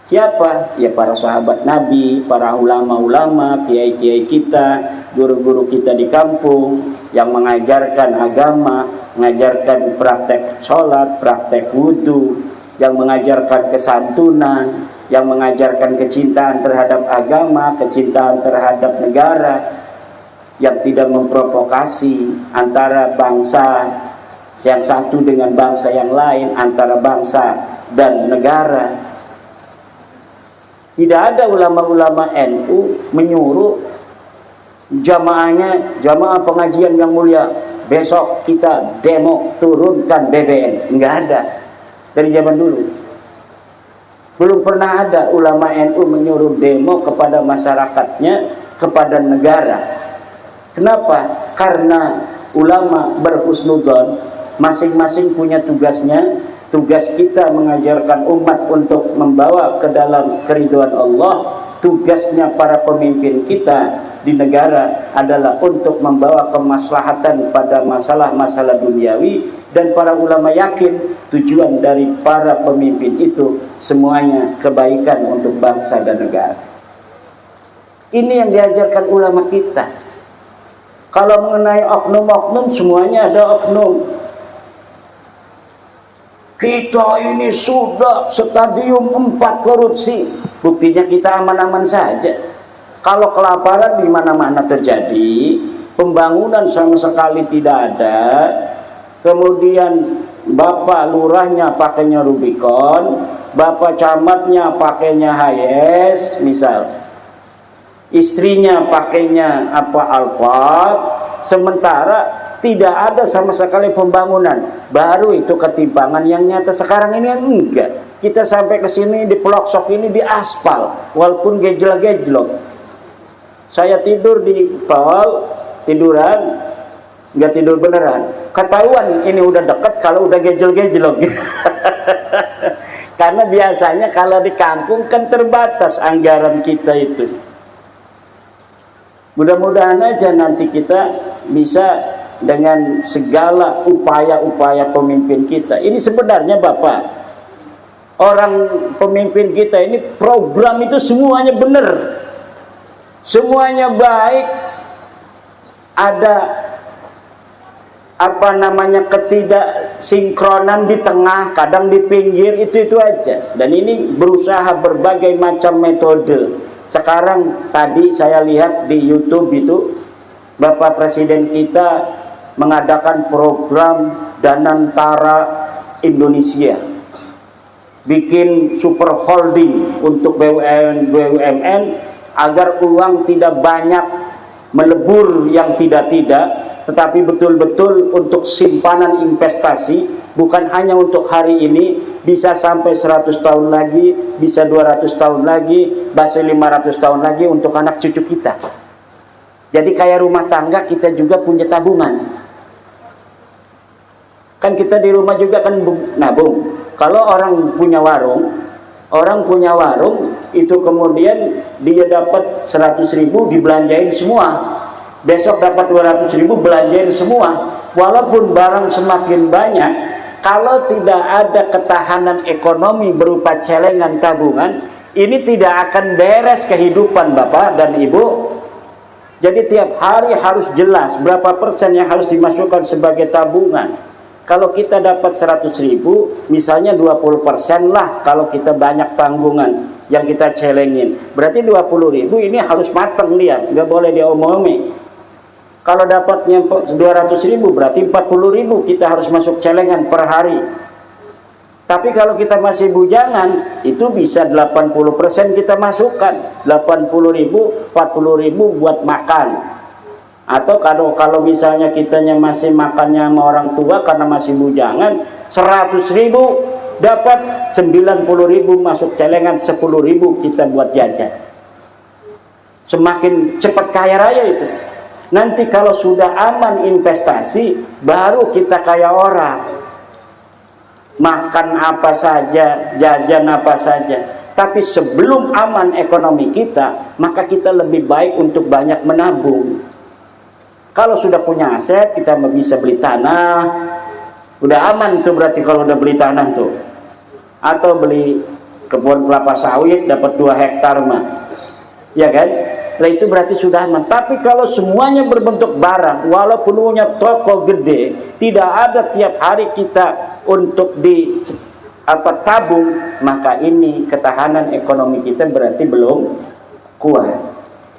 Speaker 1: Siapa? Ya para sahabat Nabi, para ulama-ulama, kiai-kiai kita, guru-guru kita di kampung yang mengajarkan agama, mengajarkan praktek sholat, praktek wudhu, yang mengajarkan kesantunan, yang mengajarkan kecintaan terhadap agama, kecintaan terhadap negara. yang tidak memprovokasi antara bangsa yang satu dengan bangsa yang lain, antara bangsa dan negara. Tidak ada ulama-ulama NU menyuruh jamaahnya, jamaah pengajian yang mulia, besok kita demo turunkan BBM. Enggak ada. Dari zaman dulu belum pernah ada ulama NU menyuruh demo kepada masyarakatnya, kepada negara. Kenapa? Karena ulama berhusnudzon, masing-masing punya tugasnya. Tugas kita mengajarkan umat untuk membawa ke dalam keridhaan Allah. Tugasnya para pemimpin kita di negara adalah untuk membawa kemaslahatan pada masalah-masalah duniawi, dan para ulama yakin tujuan dari para pemimpin itu semuanya kebaikan untuk bangsa dan negara. Ini yang diajarkan ulama kita. Kalau mengenai oknum-oknum, semuanya ada oknum. Kita ini sudah stadium 4 korupsi, buktinya kita aman-aman saja. Kalau kelaparan di mana-mana terjadi, pembangunan sama sekali tidak ada, kemudian bapak lurahnya pakainya Rubicon, bapak camatnya pakainya Hiace misal, istrinya pakainya Alphard, sementara tidak ada sama sekali pembangunan. Baru itu ketimpangan yang nyata. Sekarang ini enggak. Kita sampai ke sini di pelosok ini di aspal, walaupun gejlok-gejlok. Saya tidur di tol, tiduran, nggak tidur beneran. Ketahuan ini udah deket kalau udah gejlok-gejlok. Karena biasanya kalau di kampung kan terbatas anggaran kita itu. Mudah-mudahan aja nanti kita bisa dengan segala upaya-upaya pemimpin kita. Ini sebenarnya Bapak, orang pemimpin kita ini program itu semuanya benar, semuanya baik. Ada ketidaksinkronan di tengah, kadang di pinggir, itu aja. Dan ini berusaha berbagai macam metode. Sekarang tadi saya lihat di YouTube itu Bapak Presiden kita mengadakan program Danantara Indonesia, bikin super holding untuk BUMN agar uang tidak banyak melebur yang tidak-tidak, tetapi betul-betul untuk simpanan investasi, bukan hanya untuk hari ini, bisa sampai 100 tahun lagi, bisa 200 tahun lagi, bisa 500 tahun lagi untuk anak cucu kita. Jadi kayak rumah tangga kita juga punya tabungan. Kan kita di rumah juga kan nabung. Kalau orang punya warung itu kemudian dia dapat 100.000 dibelanjain semua. Besok dapat 200.000 belanjain semua. Walaupun barang semakin banyak, kalau tidak ada ketahanan ekonomi berupa celengan tabungan, ini tidak akan beres kehidupan Bapak dan Ibu. Jadi tiap hari harus jelas berapa persen yang harus dimasukkan sebagai tabungan. Kalau kita dapat 100.000, misalnya 20% lah kalau kita banyak tanggungan yang kita celengin. Berarti 20.000 ini harus matang dia, nggak boleh diomongin. Kalau dapatnya 200.000 berarti 40.000 kita harus masuk celengan per hari. Tapi kalau kita masih bujangan, itu bisa 80% kita masukkan. 80.000, 40.000 buat makan. Atau kalau misalnya kitanya masih makannya sama orang tua karena masih bujangan, 100.000 dapat 90.000 masuk celengan, 10.000 kita buat jajan. Semakin cepat kaya raya itu. Nanti kalau sudah aman investasi, baru kita kaya orang. Makan apa saja, jajan apa saja. Tapi sebelum aman ekonomi kita, maka kita lebih baik untuk banyak menabung. Kalau sudah punya aset, kita bisa beli tanah. Udah aman tuh berarti kalau udah beli tanah tuh. Atau beli kebun kelapa sawit dapat 2 hektar mah. Ya kan? Nah itu berarti sudah aman. Tapi kalau semuanya berbentuk barang, walaupun punya toko gede, tidak ada tiap hari kita untuk tabung, maka ini ketahanan ekonomi kita berarti belum kuat.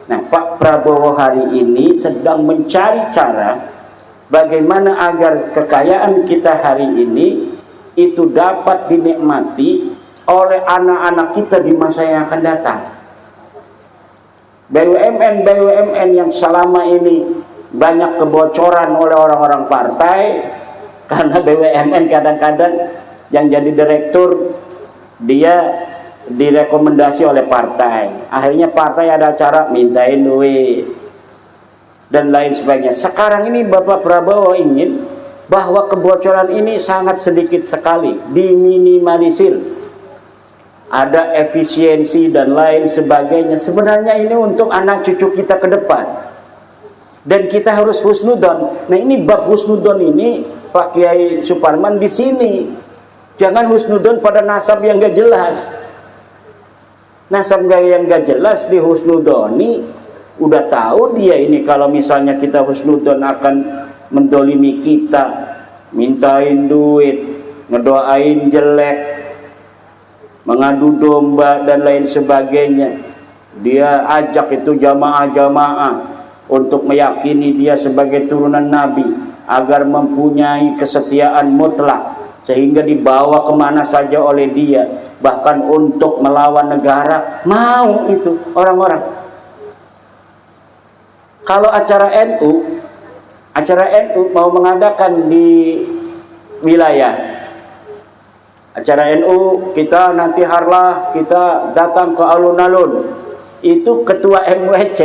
Speaker 1: Nah, Pak Prabowo hari ini sedang mencari cara bagaimana agar kekayaan kita hari ini itu dapat dinikmati oleh anak-anak kita di masa yang akan datang. BUMN yang selama ini banyak kebocoran oleh orang-orang partai, karena BUMN kadang-kadang yang jadi direktur dia direkomendasi oleh partai, akhirnya partai ada acara mintain duit dan lain sebagainya. Sekarang ini Bapak Prabowo ingin bahwa kebocoran ini sangat sedikit sekali, diminimalisir, ada efisiensi dan lain sebagainya. Sebenarnya ini untuk anak cucu kita ke depan, dan kita harus husnudon. Nah, ini bab husnudon ini Pak Kiai Suparman di sini. Jangan husnudon pada nasab yang gak jelas. Nasab yang gak jelas di husnudoni, udah tahu dia ini kalau misalnya kita husnudon akan mendolimi kita, mintain duit, ngedoain jelek, mengadu domba dan lain sebagainya. Dia ajak itu jamaah-jamaah untuk meyakini dia sebagai turunan Nabi agar mempunyai kesetiaan mutlak, sehingga dibawa kemana saja oleh dia, bahkan untuk melawan negara. Mau itu orang-orang. Kalau acara NU mau mengadakan di wilayah, acara NU kita nanti harlah kita datang ke alun-alun, itu ketua MWC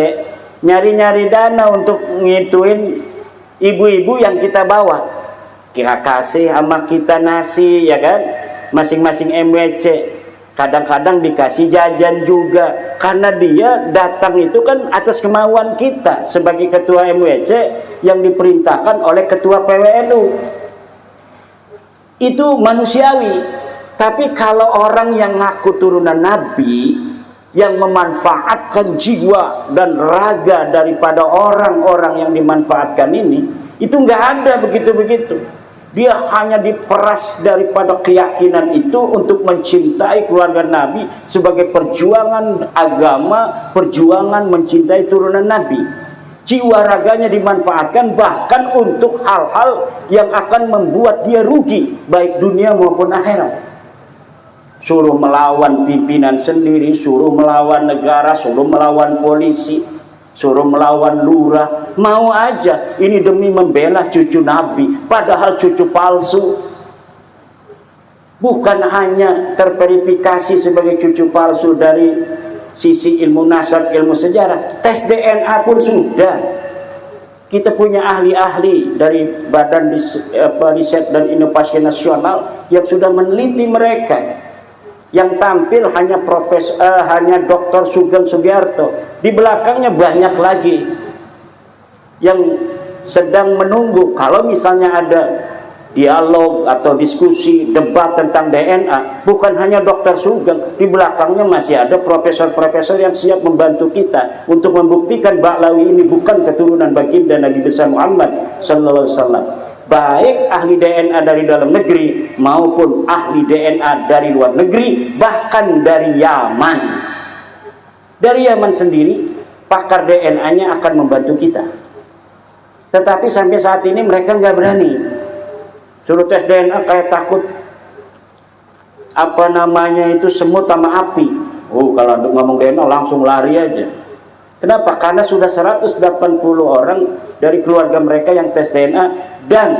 Speaker 1: nyari-nyari dana untuk ngituin ibu-ibu yang kita bawa, kira kasih sama kita nasi, ya kan, masing-masing MWC kadang-kadang dikasih jajan juga, karena dia datang itu kan atas kemauan kita sebagai ketua MWC yang diperintahkan oleh ketua PWNU. Itu manusiawi. Tapi kalau orang yang ngaku turunan Nabi, yang memanfaatkan jiwa dan raga daripada orang-orang yang dimanfaatkan ini, itu nggak ada begitu-begitu. Dia hanya diperas daripada keyakinan itu untuk mencintai keluarga Nabi sebagai perjuangan agama, perjuangan mencintai turunan Nabi. Jiwa raganya dimanfaatkan bahkan untuk hal-hal yang akan membuat dia rugi, baik dunia maupun akhirat. Suruh melawan pimpinan sendiri, suruh melawan negara, suruh melawan polisi, suruh melawan lurah, mau aja. Ini demi membela cucu Nabi, padahal cucu palsu. Bukan hanya terverifikasi sebagai cucu palsu dari sisi ilmu nasab, ilmu sejarah, tes DNA pun sudah. Kita punya ahli-ahli dari Badan Riset dan Inovasi Nasional yang sudah meneliti mereka. Yang tampil hanya hanya Dr. Sugeng Sugiarto. Di belakangnya banyak lagi yang sedang menunggu. Kalau misalnya ada dialog atau diskusi, debat tentang DNA, bukan hanya Dr. Sugeng, di belakangnya masih ada profesor-profesor yang siap membantu kita untuk membuktikan Ba'lawi ini bukan keturunan baginda Nabi besar Muhammad sallallahu alaihi wasallam. Baik ahli DNA dari dalam negeri maupun ahli DNA dari luar negeri, bahkan dari Yaman. Dari Yaman sendiri, pakar DNA-nya akan membantu kita. Tetapi sampai saat ini mereka nggak berani. Suruh tes DNA kayak takut semut sama api. Kalau ngomong DNA langsung lari aja. Kenapa? Karena sudah 180 orang dari keluarga mereka yang tes DNA, dan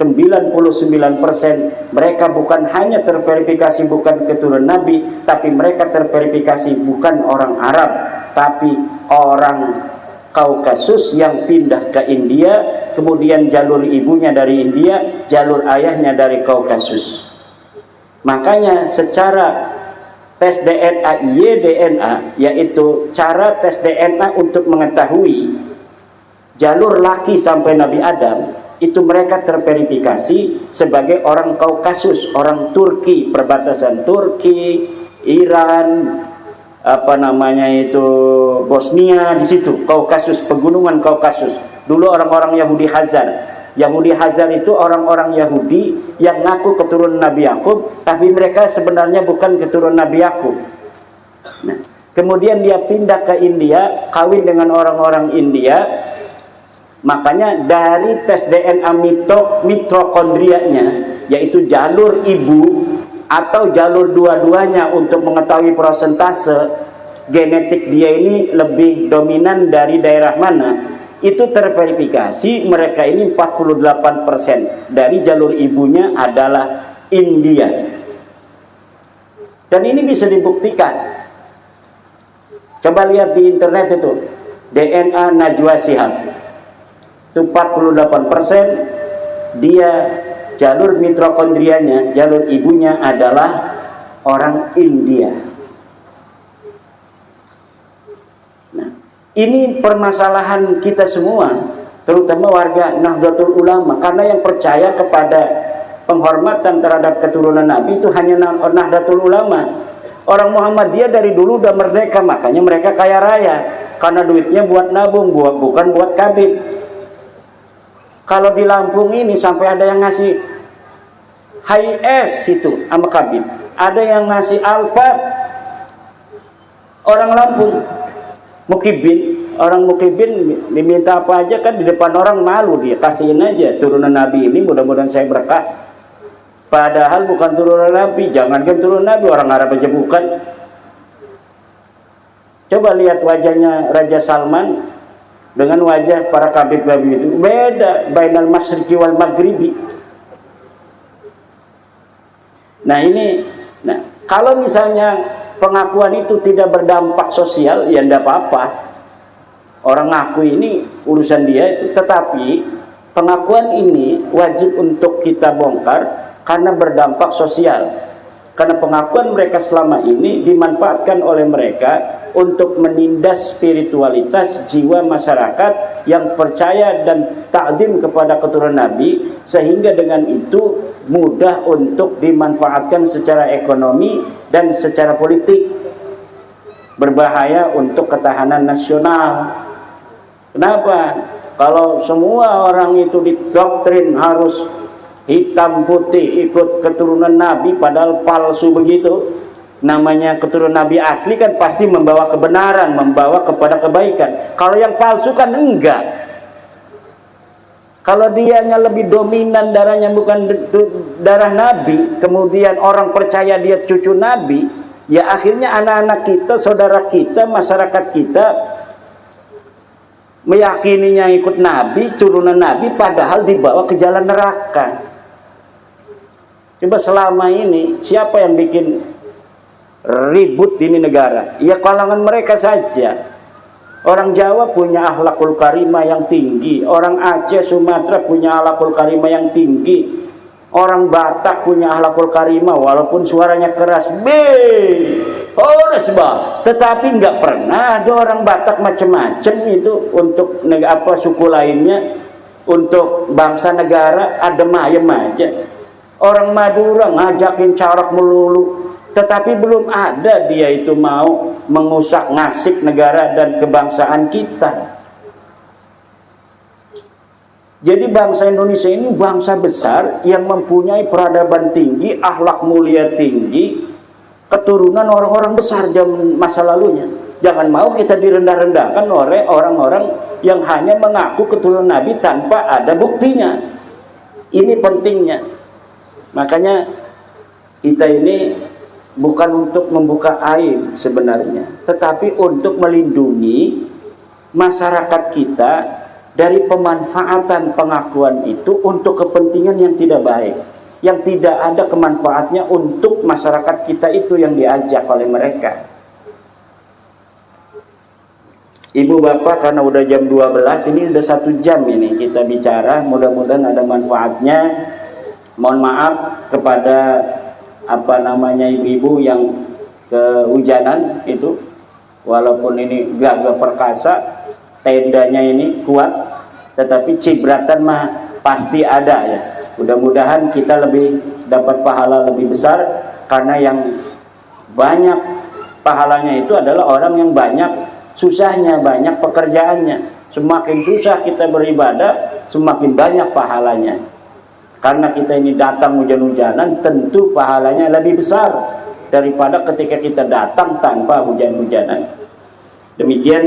Speaker 1: 99% mereka bukan hanya terverifikasi bukan keturunan Nabi, tapi mereka terverifikasi bukan orang Arab, tapi orang Kaukasus yang pindah ke India, kemudian jalur ibunya dari India, jalur ayahnya dari Kaukasus. Makanya secara tes DNA, YDNA, yaitu cara tes DNA untuk mengetahui jalur laki sampai Nabi Adam, itu mereka terverifikasi sebagai orang Kaukasus, orang Turki, perbatasan Turki, Iran, Bosnia, di situ Kaukasus, pegunungan Kaukasus. Dulu orang-orang Yahudi Khazar. Yahudi Khazar itu orang-orang Yahudi yang ngaku keturunan Nabi Yakub, tapi mereka sebenarnya bukan keturunan Nabi Yakub. Nah, kemudian dia pindah ke India, kawin dengan orang-orang India. Makanya dari tes DNA mitokondrianya, yaitu jalur ibu atau jalur dua-duanya untuk mengetahui persentase genetik dia ini lebih dominan dari daerah mana, itu terverifikasi mereka ini 48% dari jalur ibunya adalah India. Dan ini bisa dibuktikan. Coba lihat di internet itu, DNA Najwa Shihab itu 48%, dia jalur mitokondrianya, jalur ibunya adalah orang India. Nah, ini permasalahan kita semua, terutama warga Nahdlatul Ulama, karena yang percaya kepada penghormatan terhadap keturunan Nabi itu hanya Nahdlatul Ulama. Orang Muhammadiyah dari dulu udah merdeka, makanya mereka kaya raya, karena duitnya buat nabung, bukan buat kabin. Kalau di Lampung ini sampai ada yang ngasih HS itu sama kabin, ada yang ngasih Alfa. Orang Lampung mukibin, orang mukibin diminta apa aja kan di depan orang malu, dia kasihin aja turunan Nabi ini, mudah-mudahan saya berkah. Padahal bukan turunan Nabi, jangankan turunan Nabi, orang Arab aja bukan. Coba lihat wajahnya Raja Salman dengan wajah para kabib-kabib itu, beda, bainal masyriqi wal maghribi. Nah ini, kalau misalnya pengakuan itu tidak berdampak sosial, ya enggak apa-apa. Orang ngaku ini urusan dia itu, tetapi pengakuan ini wajib untuk kita bongkar karena berdampak sosial. Karena pengakuan mereka selama ini dimanfaatkan oleh mereka untuk menindas spiritualitas jiwa masyarakat yang percaya dan takdim kepada keturunan Nabi, sehingga dengan itu mudah untuk dimanfaatkan secara ekonomi dan secara politik, berbahaya untuk ketahanan nasional. Kenapa? Kalau semua orang itu didoktrin harus hitam putih ikut keturunan Nabi, padahal palsu begitu. Namanya keturunan Nabi asli kan pasti membawa kebenaran, membawa kepada kebaikan. Kalau yang palsu kan enggak. Kalau dianya lebih dominan darahnya bukan darah Nabi, kemudian orang percaya dia cucu Nabi, ya akhirnya anak-anak kita, saudara kita, masyarakat kita meyakininya ikut Nabi, turunan Nabi, padahal dibawa ke jalan neraka. Coba selama ini siapa yang bikin ribut di ini negara? Ya kalangan mereka saja. Orang Jawa punya akhlakul karimah yang tinggi, orang Aceh, Sumatera punya akhlakul karimah yang tinggi, orang Batak punya akhlakul karimah walaupun suaranya keras, tetapi nggak pernah ada orang Batak macam-macam itu untuk suku lainnya, untuk bangsa negara adem ayem aja. Orang Madura ngajakin carak melulu, tetapi belum ada dia itu mau mengusak ngasik negara dan kebangsaan kita. Jadi bangsa Indonesia ini bangsa besar yang mempunyai peradaban tinggi, akhlak mulia tinggi, keturunan orang-orang besar zaman masa lalunya. Jangan mau kita direndah-rendahkan oleh orang-orang yang hanya mengaku keturunan Nabi tanpa ada buktinya. Ini pentingnya. Makanya kita ini bukan untuk membuka aib sebenarnya, tetapi untuk melindungi masyarakat kita dari pemanfaatan pengakuan itu untuk kepentingan yang tidak baik, yang tidak ada kemanfaatnya untuk masyarakat kita itu yang diajak oleh mereka. Ibu bapak, karena udah jam 12, ini udah 1 jam ini kita bicara, mudah-mudahan ada manfaatnya. Mohon maaf kepada ibu-ibu yang kehujanan itu, walaupun ini gagah perkasa, tendanya ini kuat, tetapi cibratan mah pasti ada ya. Mudah-mudahan kita lebih dapat pahala lebih besar, karena yang banyak pahalanya itu adalah orang yang banyak susahnya, banyak pekerjaannya. Semakin susah kita beribadah, semakin banyak pahalanya. Karena kita ini datang hujan-hujanan, tentu pahalanya lebih besar. daripada ketika kita datang tanpa hujan-hujanan. Demikian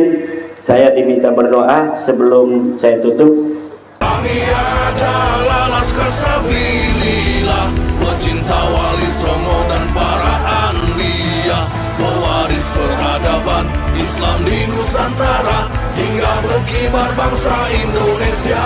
Speaker 1: saya diminta berdoa sebelum saya tutup.
Speaker 2: Kami adalah Laskar Sabilillah, pecinta Wali Songo dan para anbiya, pewaris peradaban Islam di Nusantara hingga berkibar bangsa Indonesia.